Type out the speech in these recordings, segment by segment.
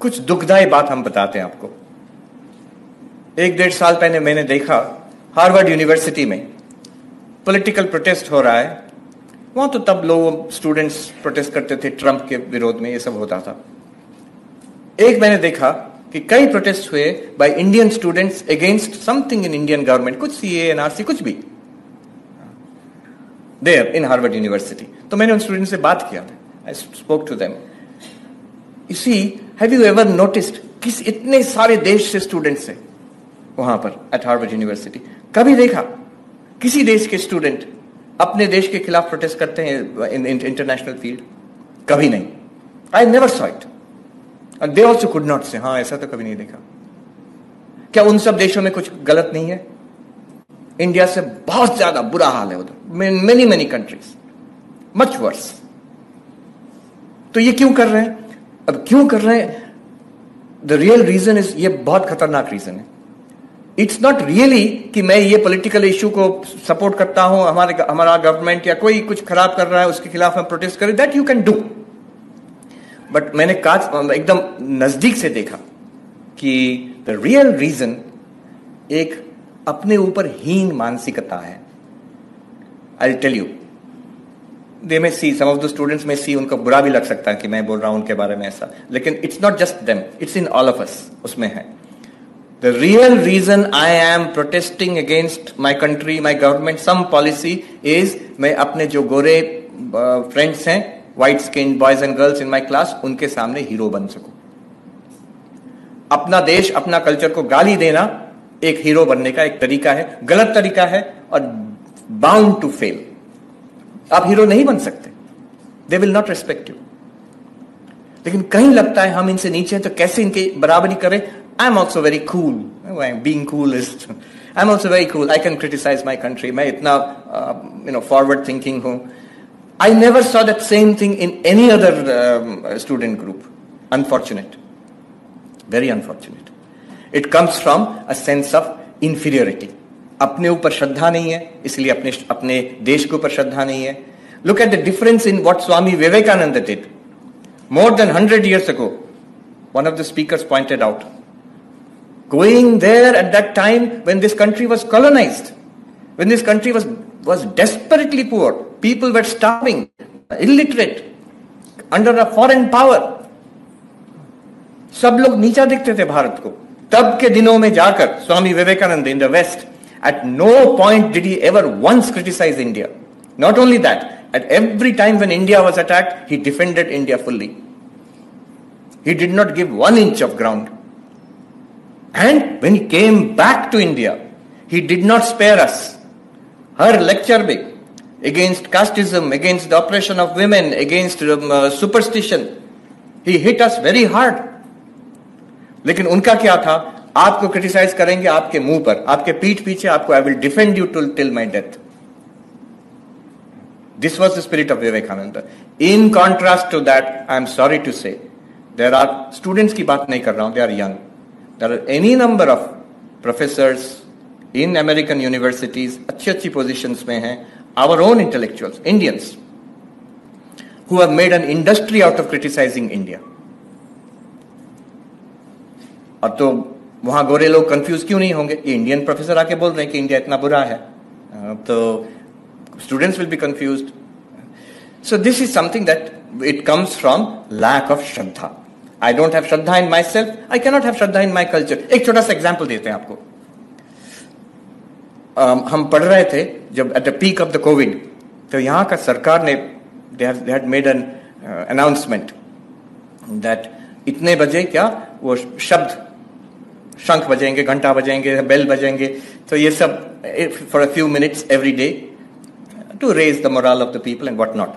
कुछ दुखदाई बात हम बताते हैं आपको। 1-1.5 साल पहले मैंने देखा हार्वर्ड यूनिवर्सिटी में पॉलिटिकल प्रोटेस्ट हो रहा है। वहां तो तब लोग स्टूडेंट्स प्रोटेस्ट करते थे ट्रंप के विरोध में, ये सब होता था। एक मैंने देखा कि कई प्रोटेस्ट हुए by Indian students against something in Indian government, कुछ सीए एनआरसी कुछ भी, देयर इन हार्वर्ड यूनिवर्सिटी। तो मैंने उन स्टूडेंट से बात किया, I spoke to them. You see, have you ever noticed किस इतने सारे देश से स्टूडेंट्स हैं वहां पर एट हार्वर्ड यूनिवर्सिटी? कभी देखा किसी देश के स्टूडेंट अपने देश के खिलाफ प्रोटेस्ट करते हैं इन इंटरनेशनल फील्ड? कभी नहीं। I never saw it and they also could not से, हाँ ऐसा तो कभी नहीं देखा। क्या उन सब देशों में कुछ गलत नहीं है? इंडिया से बहुत ज्यादा बुरा हाल है उधर, many many countries much worse. तो ये क्यों कर रहे हैं? अब क्यों कर रहे हैं? द रियल रीजन इज, ये बहुत खतरनाक रीजन है। इट्स नॉट रियली कि मैं ये पॉलिटिकल इशू को सपोर्ट करता हूं, हमारा गवर्नमेंट या कोई कुछ खराब कर रहा है उसके खिलाफ हम प्रोटेस्ट करें, that you can do. But मैंने एकदम नजदीक से देखा कि द रियल रीजन एक अपने ऊपर हीन मानसिकता है। आई टेल यू, दे में सी, सम ऑफ द स्टूडेंट्स में सी, उनको बुरा भी लग सकता है कि मैं बोल रहा हूं उनके बारे में ऐसा, लेकिन it's not just them, it's in all of us, उसमें है। The real reason I am protesting against my country, my government, some policy is मैं अपने जो गोरे फ्रेंड्स हैं, white skinned boys and girls in my class, उनके सामने hero बन सकूं। अपना देश, अपना कल्चर को गाली देना एक हीरो बनने का एक तरीका है, गलत तरीका है और bound to fail। आप हीरो नहीं बन सकते, they will not respect you। लेकिन कहीं लगता है हम इनसे नीचे हैं तो कैसे इनकी बराबरी करें। I'm also very cool. Being cool is, I'm also very cool. I can criticize my country. मैं इतना forward thinking हूँ। I never saw that same thing in any other student group. Unfortunate, very unfortunate. It comes from a sense of inferiority. अपने ऊपर श्रद्धा नहीं है, इसलिए अपने देश के ऊपर श्रद्धा नहीं है। Look at the difference in what Swami Vivekananda did. More than 100 years ago, one of the speakers pointed out, going there at that time when this country was colonized, when this country was desperately poor, people were starving, illiterate, under a foreign power, सब लोग नीचा देखते थे भारत को। तब के दिनों में जाकर Swami Vivekananda in the West, at no point did he ever once criticize India. Not only that, at every time when India was attacked, he defended India fully. He did not give 1 inch of ground. And when he came back to India, he did not spare us. Her lecture big against casteism, against the oppression of women, against superstition, he hit us very hard. लेकिन उनका क्या था? आपको criticise करेंगे आपके मुंह पर, आपके पीठ पीछे, आपको I will defend you till my death. This was the spirit of Vivekananda. In contrast to that, I am sorry to say, there are students की बात नहीं कर रहा हूं, they are young. There are any number of professors in American universities, अच्छी positions में हैं, our own intellectuals, Indians, who have made an industry out of criticizing India. और तो वहां गोरे लोग कंफ्यूज क्यों नहीं होंगे? ये इंडियन प्रोफेसर आके बोल रहे हैं कि इंडिया इतना बुरा है, तो students will be confused. So this is something that it comes from lack of Shraddha. I don't have Shraddha in myself. I cannot have Shraddha in my culture. एक छोटा सा एग्जाम्पल देते हैं आपको। हम पढ़ रहे थे जब at the peak of the COVID, तो यहाँ का सरकार ने they had made an announcement that इतने बजे क्या वो शब्द, शंख बजेंगे, घंटा बजेंगे, बेल बजेंगे, तो ये सब for a few minutes every day to raise the morale of the people and what not.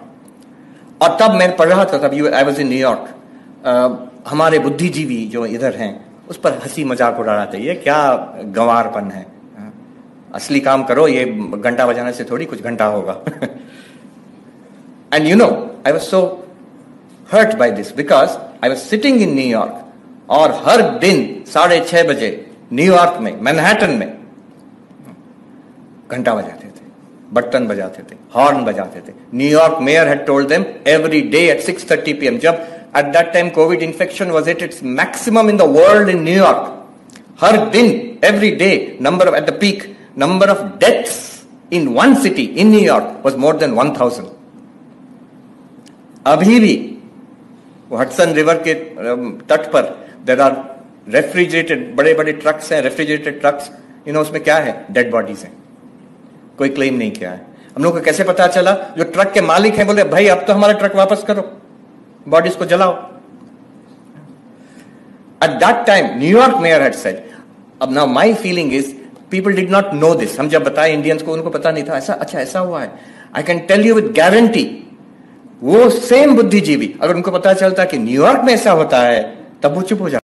और तब मैं पढ़ रहा था, तब I was in New York. हमारे बुद्धिजीवी जो इधर हैं उस पर हंसी मजाक उड़ा रहा था, ये क्या गंवारपन है, असली काम करो, ये घंटा बजाने से थोड़ी कुछ घंटा होगा। And you know, I was so hurt by this because I was sitting in New York, और हर दिन 6:30 बजे न्यूयॉर्क में, मैनहट्टन में घंटा बजाते थे, बटन बजाते थे, हॉर्न बजाते थे। New York mayor had told them every day at 6:30 PM, जब At that time, COVID infection was at its maximum in the world in New York. हर दिन, every day, at the peak, number of deaths in one city in New York was more than 1,000. अभी भी वो Hudson river के तट पर there are refrigerated, बड़े बड़े trucks हैं, रेफ्रिजरेटेड ट्रक्स, उसमें क्या है? डेड बॉडीज हैं. कोई क्लेम नहीं किया है. हम लोग को कैसे पता चला? जो ट्रक के मालिक हैं बोले भाई अब तो हमारा ट्रक वापस करो, बॉडीज को जलाओ. At that time, New York mayor had said, अब now my feeling is, people did not know this. हम जब बताए इंडियंस को, उनको पता नहीं था. ऐसा हुआ है. I can tell you with guarantee, वो सेम बुद्धिजीवी अगर उनको पता चलता कि न्यूयॉर्क में ऐसा होता है, तब वो चुप हो जाता.